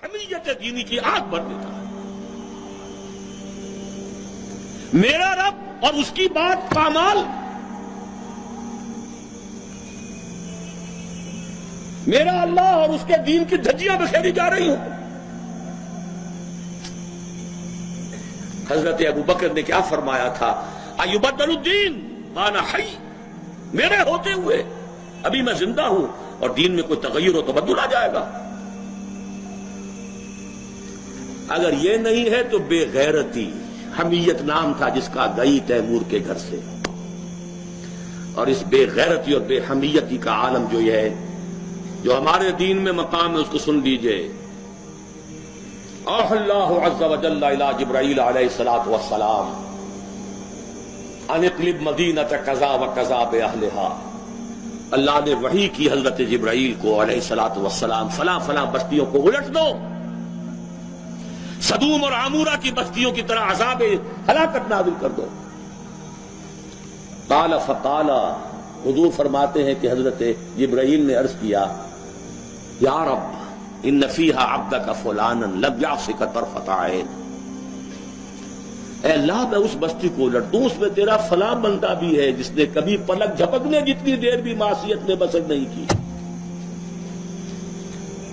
حمیت دینی کی آگ بھر دیتا ہے۔ میرا رب اور اس کی بات پامال، میرا اللہ اور اس کے دین کی دھجیاں بکھیری جا رہی ہوں۔ حضرت ابو بکر نے کیا فرمایا تھا؟ ایبدل الدین وانا حی، میرے ہوتے ہوئے ابھی میں زندہ ہوں اور دین میں کوئی تغیر و تبدل آ جائے گا۔ اگر یہ نہیں ہے تو بے غیرتی، حمیت نام تھا جس کا گئی تیمور کے گھر سے، اور اس بے غیرتی اور بے حمیتی کا عالم جو یہ ہے، جو ہمارے دین میں مقام ہے، اس کو سن لیجئے۔ اوحی اللہ عز وجل الی جبرائیل علیہ الصلوۃ والسلام ان اقلب مدینۃ کذا و کذا باہلھا، اللہ نے وحی کی حضرت جبرائیل کو علیہ الصلوۃ والسلام، فلاں فلاں بستیوں کو الٹ دو، سدوم اور عمورہ کی بستیوں کی طرح عذاب ہلاکت نازل کر دو۔ قال فقال، حضور فرماتے ہیں کہ حضرت جبرائیل نے عرض کیا، یا رب ان فیہا عبدک فلانا لم یعصک طرفۃ عین، اے اللہ میں اس بستی کو الٹ دوں، اس میں تیرا فلاں بندہ بھی ہے جس نے کبھی پلک جھپکنے جتنی دیر بھی معصیت میں بسر نہیں کی۔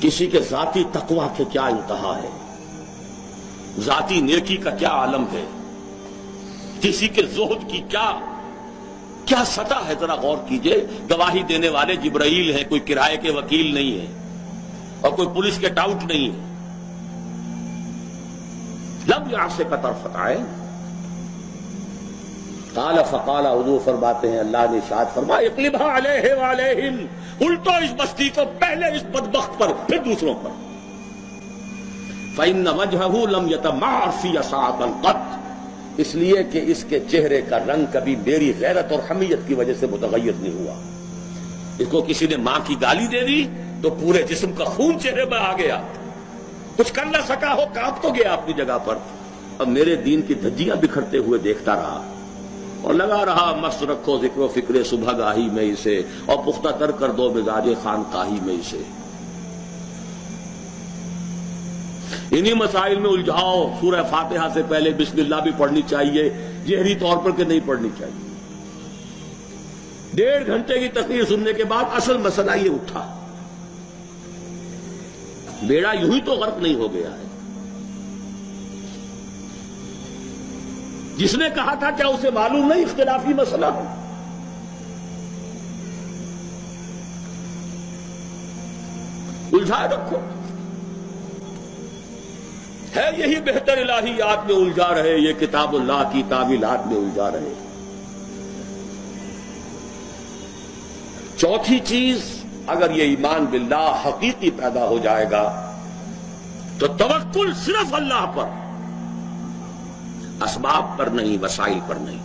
کسی کے ذاتی تقویٰ کے کیا انتہا ہے، ذاتی نیکی کا کیا عالم ہے، کسی کے زہد کی کیا سطح ہے، ذرا غور کیجئے۔ گواہی دینے والے جبرائیل ہیں، کوئی کرائے کے وکیل نہیں ہے اور کوئی پولیس کے ٹاؤٹ نہیں ہے۔ لم یعصک طرفۃ عین، قال فقال، حضور فرماتے ہیں اللہ نے ارشاد فرمایا، اقلبھا علیہ وعلیہم، الٹو اس بستی کو، پہلے اس بدبخت پر پھر دوسروں پر۔ فإن وجهه لم يتمعر في ساعة قط، اس لیے کہ اس کے چہرے کا رنگ کبھی میری غیرت اور حمیت کی وجہ سے متغیر نہیں ہوا۔ اس کو کسی نے ماں کی گالی دے دی تو پورے جسم کا خون چہرے میں آ گیا، کچھ کر نہ سکا ہو، کانپ تو گیا اپنی جگہ پر۔ اب میرے دین کی دھجیاں بکھرتے ہوئے دیکھتا رہا اور لگا رہا، مست رکھو ذکر و فکر صبح گاہی میں اسے، اور پختہ تر کر دو مزاج خانقاہی میں اسے۔ انہی مسائل میں الجھاؤ۔ سورہ فاتحہ سے پہلے بسم اللہ بھی پڑھنی چاہیے، جہری طور پر کہ نہیں پڑھنی چاہیے۔ 1.5 گھنٹے کی تقریر سننے کے بعد اصل مسئلہ یہ اٹھا، بیڑا یوں ہی تو غرق نہیں ہو گیا ہے۔ جس نے کہا تھا کیا اسے معلوم نہیں اختلافی مسئلہ ہے؟ الجھائے رکھو، ہے یہی بہتر الہیات میں الجھا رہے، یہ کتاب اللہ کی تعویلات میں الجھا رہے۔ چوتھی چیز، اگر یہ ایمان باللہ حقیقی پیدا ہو جائے گا تو توکل صرف اللہ پر، اسباب پر نہیں، وسائل پر نہیں۔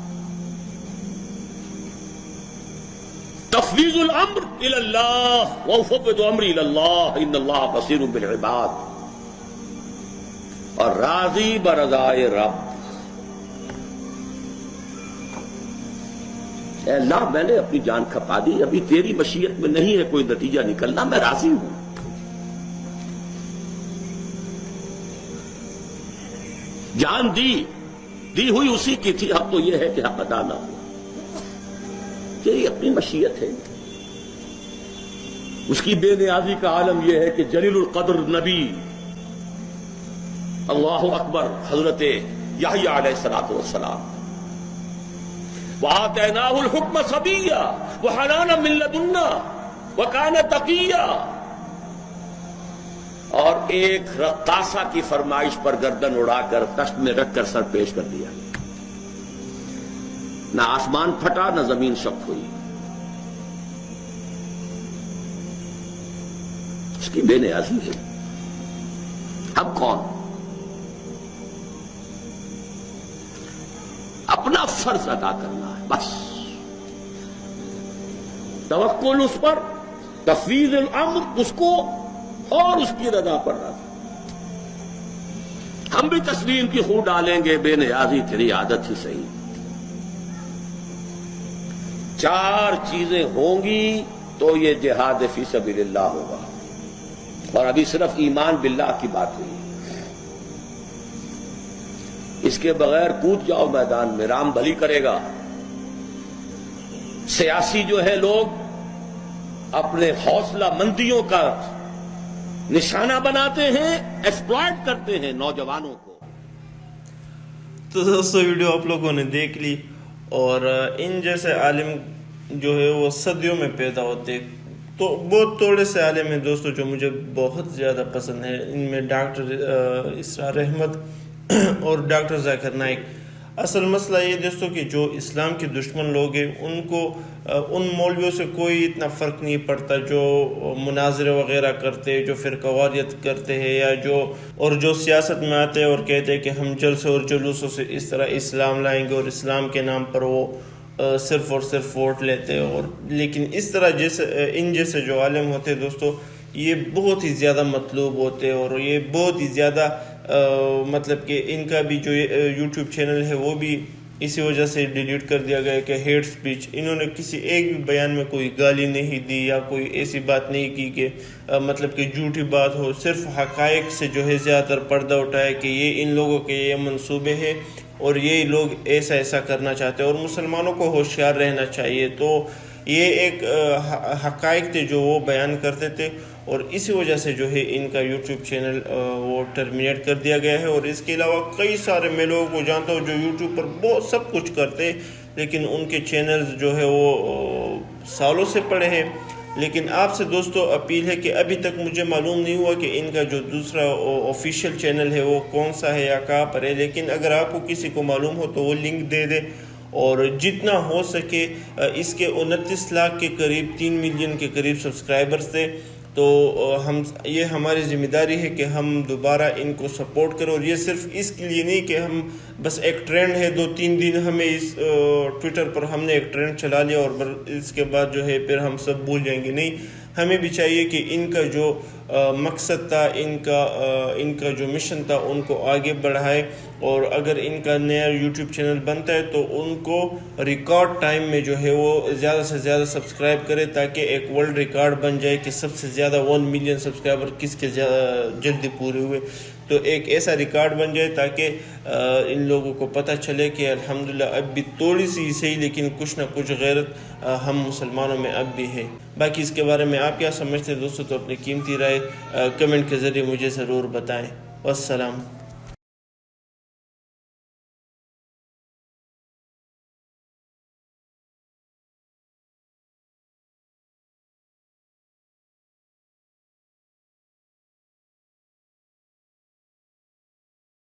تفویض الامر الی اللہ، وافوض امری الی اللہ ان اللہ بصیر بالعباد، اور راضی برضائے رب۔ اے اللہ میں نے اپنی جان کھپا دی، ابھی تیری مشیت میں نہیں ہے کوئی نتیجہ نکلنا، میں راضی ہوں۔ جان دی ہوئی اسی کی تھی، اب تو یہ ہے کہ حق ادا نہ ہو، تیری اپنی مشیت ہے۔ اس کی بے نیازی کا عالم یہ ہے کہ جلیل القدر نبی، اللہ اکبر، حضرت یحییٰ علیہ الصلوۃ والسلام، وآتیناہ الحکم صبیا وحنانا من لدنا وکان تقیا، اور ایک رقاصہ کی فرمائش پر گردن اڑا کر تشت میں رکھ کر سر پیش کر دیا، نہ آسمان پھٹا نہ زمین شق ہوئی۔ اس کی بے نیازی ہے۔ اب کون؟ اپنا فرض ادا کرنا ہے بس، توکل اس پر، تفویض الامر اس کو، اور اس کی رضا پر رضا۔ ہم بھی تسلیم کی خو ڈالیں گے، بے نیازی تیری عادت ہی صحیح۔ 4 چیزیں ہوں گی تو یہ جہاد فی سبیل اللہ ہوگا۔ اور ابھی صرف ایمان باللہ کی بات ہوئی. اس کے بغیر کود جاؤ میدان میں، رام بھلی کرے گا. سیاسی جو ہے لوگ اپنے حوصلہ مندیوں کا نشانہ بناتے ہیں، ایکسپلائٹ کرتے ہیں نوجوانوں کو. تو دوستو ویڈیو آپ لوگوں نے دیکھ لی، اور ان جیسے عالم جو ہے وہ صدیوں میں پیدا ہوتے. تو بہت تھوڑے سے عالم ہیں دوستو جو مجھے بہت زیادہ پسند ہیں. ان میں ڈاکٹر اسرار احمد اور ڈاکٹر ذاکر نائک. اصل مسئلہ یہ دوستو کہ جو اسلام کے دشمن لوگ ہیں ان کو ان مولویوں سے کوئی اتنا فرق نہیں پڑتا جو مناظرے وغیرہ کرتے، جو فرقہ واریت کرتے ہیں، یا جو سیاست میں آتے ہیں اور کہتے ہیں کہ ہم جلسے اور جلوسوں سے اس طرح اسلام لائیں گے اور اسلام کے نام پر وہ صرف اور صرف ووٹ لیتے. اور لیکن اس طرح ان جیسے جو عالم ہوتے ہیں دوستو، یہ بہت ہی زیادہ مطلوب ہوتے، اور یہ بہت ہی زیادہ مطلب کہ ان کا بھی جو یوٹیوب چینل ہے وہ بھی اسی وجہ سے ڈیلیٹ کر دیا گیا کہ ہیٹ سپیچ. انہوں نے کسی ایک بھی بیان میں کوئی گالی نہیں دی یا کوئی ایسی بات نہیں کی کہ مطلب کہ جھوٹی بات ہو. صرف حقائق سے جو ہے زیادہ تر پردہ اٹھایا کہ یہ ان لوگوں کے یہ منصوبے ہیں اور یہ لوگ ایسا کرنا چاہتے ہیں اور مسلمانوں کو ہوشیار رہنا چاہیے. تو یہ ایک حقائق تھے جو وہ بیان کرتے تھے، اور اسی وجہ سے جو ہے ان کا یوٹیوب چینل وہ ٹرمینیٹ کر دیا گیا ہے. اور اس کے علاوہ کئی سارے میں لوگوں کو جانتا ہوں جو یوٹیوب پر بہت سب کچھ کرتے، لیکن ان کے چینلز جو ہے وہ سالوں سے پڑے ہیں. لیکن آپ سے دوستو اپیل ہے کہ ابھی تک مجھے معلوم نہیں ہوا کہ ان کا جو دوسرا آفیشیل چینل ہے وہ کون سا ہے یا کہاں پر ہے. لیکن اگر آپ کو کسی کو معلوم ہو تو وہ لنک دے دے، اور جتنا ہو سکے اس کے 29 لاکھ کے قریب 3 ملین کے قریب سبسکرائبرز تھے. تو یہ ہماری ذمہ داری ہے کہ ہم دوبارہ ان کو سپورٹ کریں. اور یہ صرف اس کے لیے نہیں کہ ہم بس ایک ٹرینڈ ہے 2-3 دن ہمیں اس ٹویٹر پر ہم نے ایک ٹرینڈ چلا لیا اور اس کے بعد جو ہے پھر ہم سب بھول جائیں گے. نہیں، ہمیں بھی چاہیے کہ ان کا جو مقصد تھا، ان کا جو مشن تھا ان کو آگے بڑھائے. اور اگر ان کا نیا یوٹیوب چینل بنتا ہے تو ان کو ریکارڈ ٹائم میں جو ہے وہ زیادہ سے زیادہ سبسکرائب کرے، تاکہ ایک ورلڈ ریکارڈ بن جائے کہ سب سے زیادہ 1 ملین سبسکرائبر کس کے جلدی پورے ہوئے. تو ایک ایسا ریکارڈ بن جائے تاکہ ان لوگوں کو پتہ چلے کہ الحمدللہ اب بھی تھوڑی سی صحیح لیکن کچھ نہ کچھ غیرت ہم مسلمانوں میں اب بھی ہے. باقی اس کے بارے میں آپ کیا سمجھتے ہیں دوستو؟ تو اپنی قیمتی رائے کمنٹ کے ذریعے مجھے ضرور بتائیں. والسلام.